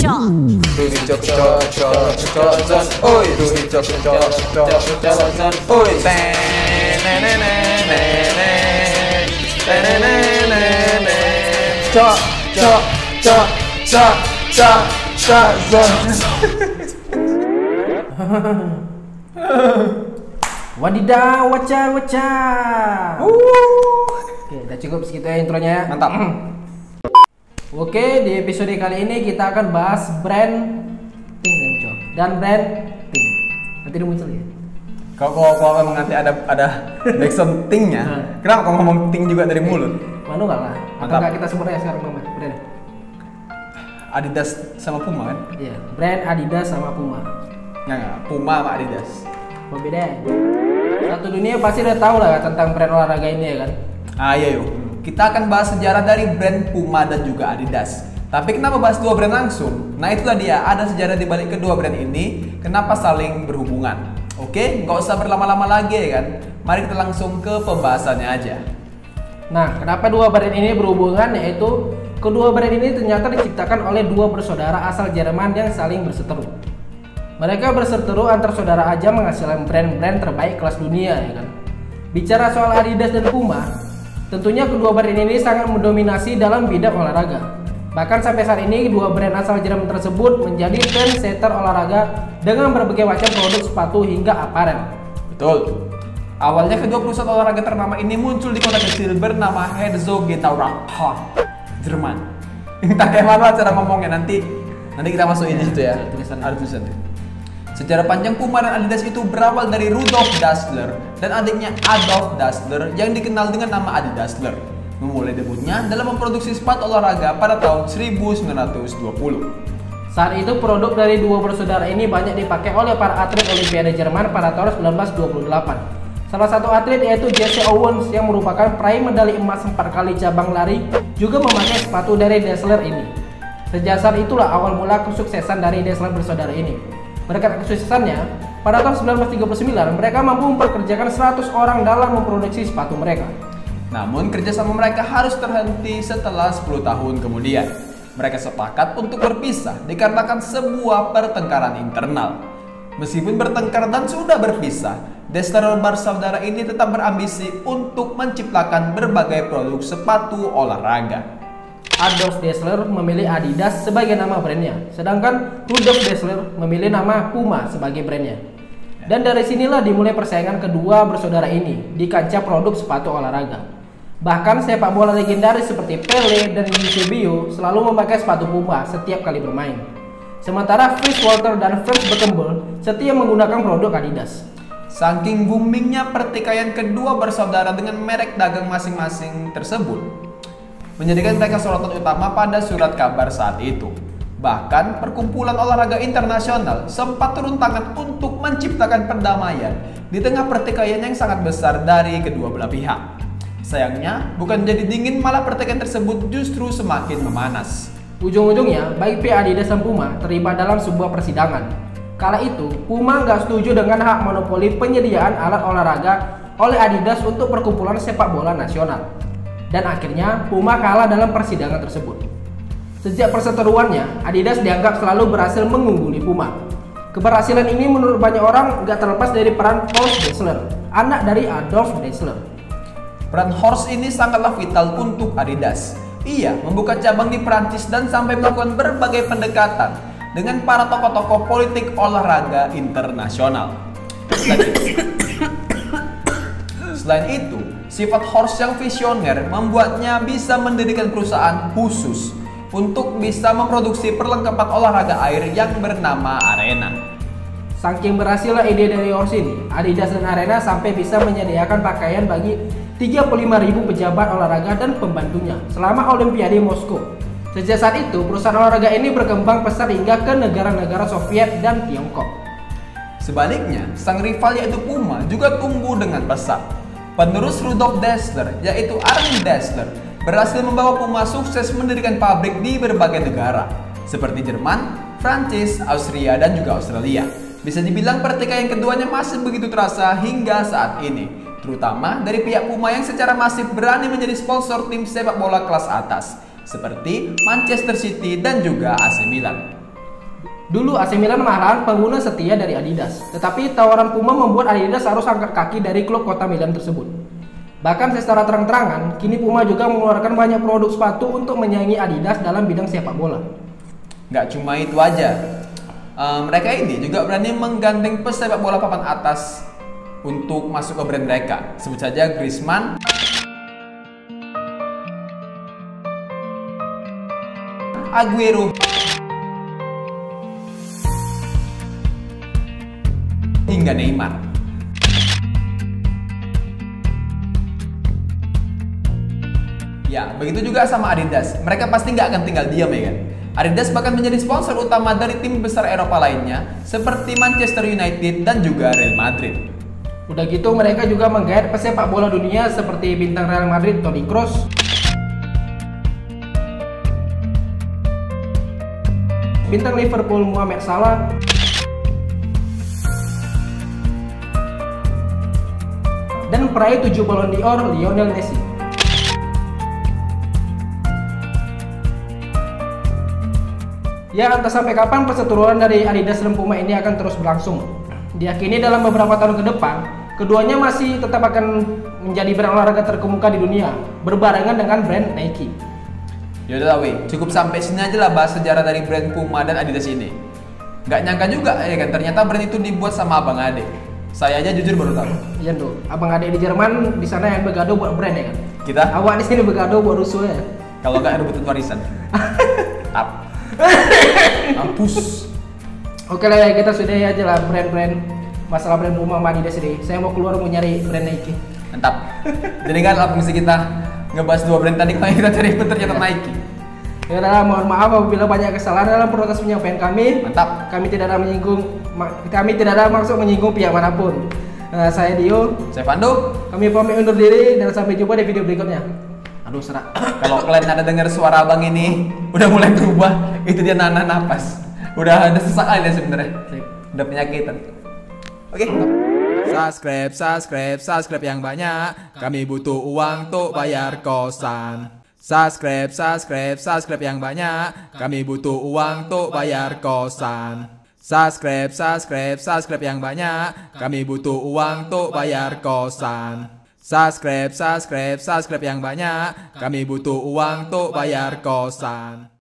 Du hijau zon, oi. Du hijau zon, oi. Zon. Wadidaw, wacah. Oke, udah cukup segitu ya intronya. Mantap. Oke, di episode kali ini kita akan bahas brand Pink dan brand Pink. Nanti udah muncul ya. Kalau memang nanti ada backsound ting-nya, kenapa kau ngomong ting juga dari mulut? Manu enggak lah. Atau enggak kita sebut aja sekarang nama brand. Adidas sama Puma kan? Iya, brand Adidas sama Puma. Enggak, Puma sama Adidas. Apa bedanya? Satu dunia pasti udah tahu lah tentang brand olahraga ini ya kan. Iya yuk. Kita akan bahas sejarah dari brand Puma dan juga Adidas. Tapi kenapa bahas dua brand langsung? Nah itulah dia, ada sejarah di balik kedua brand ini. Kenapa saling berhubungan? Oke, nggak usah berlama-lama lagi ya kan. Mari kita langsung ke pembahasannya aja. Nah, kenapa dua brand ini berhubungan? Yaitu kedua brand ini ternyata diciptakan oleh dua bersaudara asal Jerman yang saling berseteru. Mereka berseteru antar saudara aja menghasilkan brand-brand terbaik kelas dunia ya kan. Bicara soal Adidas dan Puma, tentunya kedua brand ini sangat mendominasi dalam bidang olahraga. Bahkan sampai saat ini kedua brand asal Jerman tersebut menjadi trendsetter olahraga dengan berbagai macam produk sepatu hingga aparel. Betul. Awalnya kedua perusahaan olahraga ternama ini muncul di kota kecil bernama Herzogenaurach, Jerman. Entah kayak mana cara ngomongnya, nanti kita masukin di situ ya. Ada tulisan. Sejarah panjang Puma dan Adidas itu berawal dari Rudolf Dassler dan adiknya Adolf Dassler yang dikenal dengan nama Adi Dassler. Memulai debutnya dalam memproduksi sepatu olahraga pada tahun 1920. Saat itu produk dari dua bersaudara ini banyak dipakai oleh para atlet Olimpiade Jerman pada tahun 1928. Salah satu atlet yaitu Jesse Owens yang merupakan peraih medali emas 4 kali cabang lari juga memakai sepatu dari Dassler ini. Sejak saat itulah awal mula kesuksesan dari Dassler bersaudara ini. Berkat kesuksesannya, pada tahun 1939 mereka mampu mempekerjakan 100 orang dalam memproduksi sepatu mereka. Namun kerjasama mereka harus terhenti setelah 10 tahun kemudian. Mereka sepakat untuk berpisah dikarenakan sebuah pertengkaran internal. Meskipun bertengkar dan sudah berpisah, Dassler bersaudara ini tetap berambisi untuk menciptakan berbagai produk sepatu olahraga. Adolf Dassler memilih Adidas sebagai nama brandnya, sedangkan Rudolf Dassler memilih nama Puma sebagai brandnya. Dan dari sinilah dimulai persaingan kedua bersaudara ini di kancah produk sepatu olahraga. Bahkan sepak bola legendaris seperti Pele dan Eusebio selalu memakai sepatu Puma setiap kali bermain. Sementara Fritz Walter dan Franz Beckenbauer setia menggunakan produk Adidas. Saking boomingnya pertikaian kedua bersaudara dengan merek dagang masing-masing tersebut, menjadikan mereka sorotan utama pada surat kabar saat itu. Bahkan perkumpulan olahraga internasional sempat turun tangan untuk menciptakan perdamaian di tengah pertikaian yang sangat besar dari kedua belah pihak. Sayangnya, bukan jadi dingin, malah pertikaian tersebut justru semakin memanas. Ujung-ujungnya, baik pihak Adidas dan Puma terlibat dalam sebuah persidangan. Kala itu, Puma nggak setuju dengan hak monopoli penyediaan alat olahraga oleh Adidas untuk perkumpulan sepak bola nasional. Dan akhirnya Puma kalah dalam persidangan tersebut. Sejak perseteruannya, Adidas dianggap selalu berhasil mengungguli Puma. Keberhasilan ini menurut banyak orang nggak terlepas dari peran Horst Dassler, anak dari Adolf Dassler. Peran Horst ini sangatlah vital untuk Adidas. Ia membuka cabang di Prancis dan sampai melakukan berbagai pendekatan dengan para tokoh-tokoh politik olahraga internasional. Selain itu, sifat Horst yang visioner membuatnya bisa mendirikan perusahaan khusus untuk bisa memproduksi perlengkapan olahraga air yang bernama Arena. Saking berhasilnya ide dari Horst ini, Adidas dan Arena sampai bisa menyediakan pakaian bagi 35.000 pejabat olahraga dan pembantunya selama Olimpiade Moskow. Sejak saat itu, perusahaan olahraga ini berkembang pesat hingga ke negara-negara Soviet dan Tiongkok. Sebaliknya, sang rival yaitu Puma juga tumbuh dengan pesat. Penerus Rudolf Dassler, yaitu Arne Dassler, berhasil membawa Puma sukses mendirikan pabrik di berbagai negara, seperti Jerman, Prancis, Austria, dan juga Australia. Bisa dibilang pertikaian keduanya masih begitu terasa hingga saat ini, terutama dari pihak Puma yang secara masif berani menjadi sponsor tim sepak bola kelas atas, seperti Manchester City dan juga AC Milan. Dulu AC Milan malahan pengguna setia dari Adidas, tetapi tawaran Puma membuat Adidas harus angkat kaki dari klub kota Milan tersebut. Bahkan secara terang-terangan, kini Puma juga mengeluarkan banyak produk sepatu untuk menyaingi Adidas dalam bidang sepak bola. Nggak cuma itu aja, mereka ini juga berani menggandeng pesepak bola papan atas untuk masuk ke brand mereka. Sebut saja Griezmann, Aguero, hingga Neymar. Ya, begitu juga sama Adidas. Mereka pasti nggak akan tinggal diam ya kan. Adidas bahkan menjadi sponsor utama dari tim besar Eropa lainnya seperti Manchester United dan juga Real Madrid. Udah gitu mereka juga menggait pesepak bola dunia seperti bintang Real Madrid Toni Kroos, bintang Liverpool Mohamed Salah, dan peraih 7 Ballon d'Or Lionel Messi. Ya, entah sampai kapan perseteruan dari Adidas dan Puma ini akan terus berlangsung. Diyakini dalam beberapa tahun ke depan, keduanya masih tetap akan menjadi brand olahraga terkemuka di dunia, berbarengan dengan brand Nike. Yaudah weh, cukup sampai sini aja lah bahas sejarah dari brand Puma dan Adidas ini. Nggak nyangka juga ya kan, ternyata brand itu dibuat sama abang ade. Saya aja jujur baru tahu. Iya tuh, abang ade di Jerman di sana yang begaduh buat brand ya kan. Kita? Awak di sini begaduh buat rusuh ya. Kalau nggak rebutan warisan. Tap. Mampus. Oke lah ya, kita sudah aja lah brand-brand masalah brand Puma sama Adidas ini. Saya mau keluar mau nyari brand Nike. Mantap. Jadi kan apa misi kita ngebahas dua brand tadi, kalau kita cari itu ternyata Nike. Ya udah, mohon maaf apabila banyak kesalahan dalam proses penyampaian kami. Mantap. Kami tidak ada maksud menyinggung pihak manapun. Saya Dio. Saya Pandu. Kami pamit undur diri dan sampai jumpa di video berikutnya. Aduh, serak. Kalau kalian ada dengar suara abang ini udah mulai berubah, itu dia nahan napas. Udah ada sesak aja sebenarnya. Udah penyakitan. Oke. Subscribe yang banyak. Kami butuh uang untuk bayar kosan. Subscribe yang banyak. Kami butuh uang untuk bayar kosan. Subscribe yang banyak. Kami butuh uang untuk bayar kosan. Subscribe yang banyak. Kami butuh uang untuk bayar kosan.